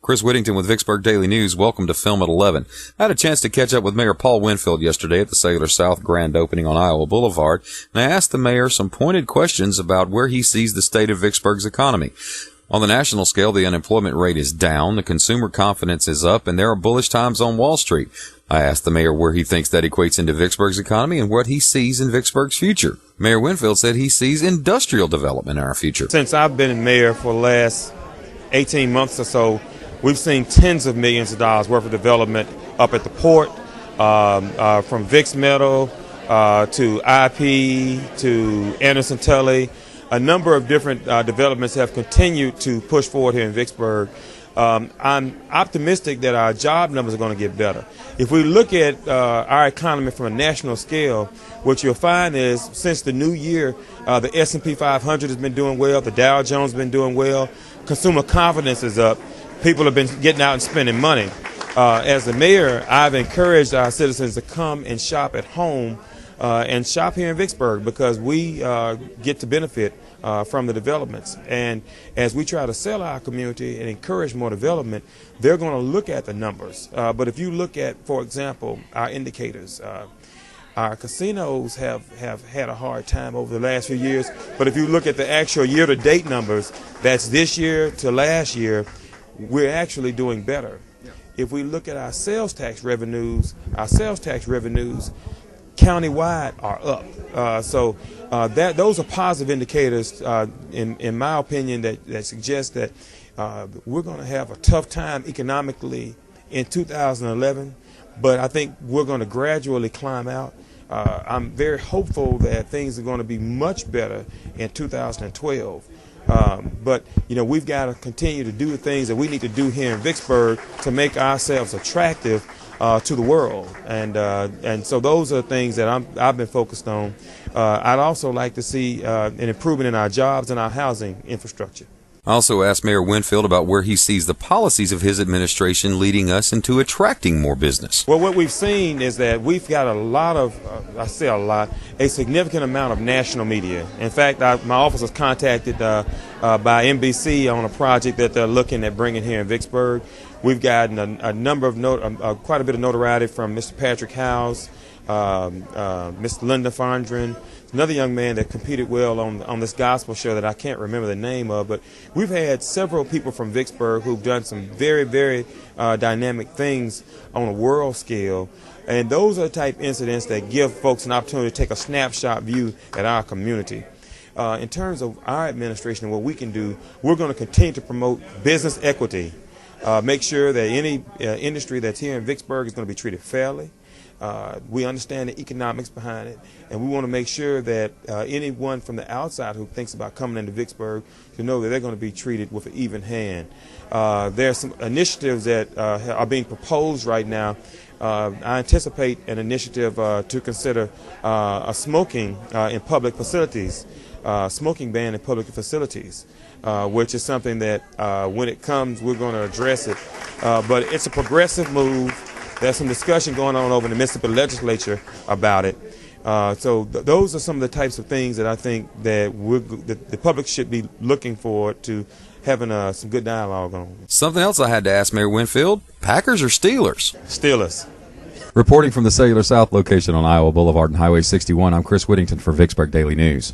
Chris Whittington with Vicksburg Daily News. Welcome to Film at 11. I had a chance to catch up with Mayor Paul Winfield yesterday at the Cellular South grand opening on Iowa Boulevard, and I asked the mayor some pointed questions about where he sees the state of Vicksburg's economy. On the national scale, the unemployment rate is down, the consumer confidence is up, and there are bullish times on Wall Street. I asked the mayor where he thinks that equates into Vicksburg's economy and what he sees in Vicksburg's future. Mayor Winfield said he sees industrial development in our future. Since I've been mayor for the last 18 months or so, we've seen tens of millions of dollars worth of development up at the port, from Vix Metal to IP to Anderson Tully. A number of different developments have continued to push forward here in Vicksburg. I'm optimistic that our job numbers are going to get better. If we look at our economy from a national scale, what you'll find is since the new year, the S&P 500 has been doing well, the Dow Jones has been doing well, consumer confidence is up, people have been getting out and spending money. As the mayor, I've encouraged our citizens to come and shop at home and shop here in Vicksburg because we get to benefit from the developments. And as we try to sell our community and encourage more development, they're going to look at the numbers. But if you look at, for example, our indicators, our casinos have had a hard time over the last few years. But if you look at the actual year-to-date numbers, that's this year to last year, we're actually doing better. If we look at our sales tax revenues countywide are up. Those are positive indicators, in my opinion, that suggest that we're going to have a tough time economically in 2011, but I think we're going to gradually climb out. I'm very hopeful that things are going to be much better in 2012. But we've got to continue to do the things that we need to do here in Vicksburg to make ourselves attractive to the world, and so those are things that I've been focused on. I'd also like to see an improvement in our jobs and our housing infrastructure. I also asked Mayor Winfield about where he sees the policies of his administration leading us into attracting more business. Well, what we've seen is that we've got a significant amount of national media. In fact, my office was contacted by NBC on a project that they're looking at bringing here in Vicksburg. We've gotten a number of quite a bit of notoriety from Mr. Patrick Howes, Mr. Linda Fondren, another young man that competed well on this gospel show that I can't remember the name of, but we've had several people from Vicksburg who've done some very, very dynamic things on a world scale, and those are the type incidents that give folks an opportunity to take a snapshot view at our community. In terms of our administration and what we can do, we're going to continue to promote business equity, make sure that any industry that's here in Vicksburg is going to be treated fairly. We understand the economics behind it, and we want to make sure that anyone from the outside who thinks about coming into Vicksburg to know that they're going to be treated with an even hand. There are some initiatives that are being proposed right now. I anticipate an initiative to consider a smoking in public facilities, smoking ban in public facilities, which is something that when it comes, we're going to address it. But it's a progressive move. There's some discussion going on over in the Mississippi legislature about it. Those are some of the types of things that I think that the public should be looking forward to having some good dialogue on. Something else I had to ask Mayor Winfield, Packers or Steelers? Steelers. Reporting from the Cellular South location on Iowa Boulevard and Highway 61, I'm Chris Whittington for Vicksburg Daily News.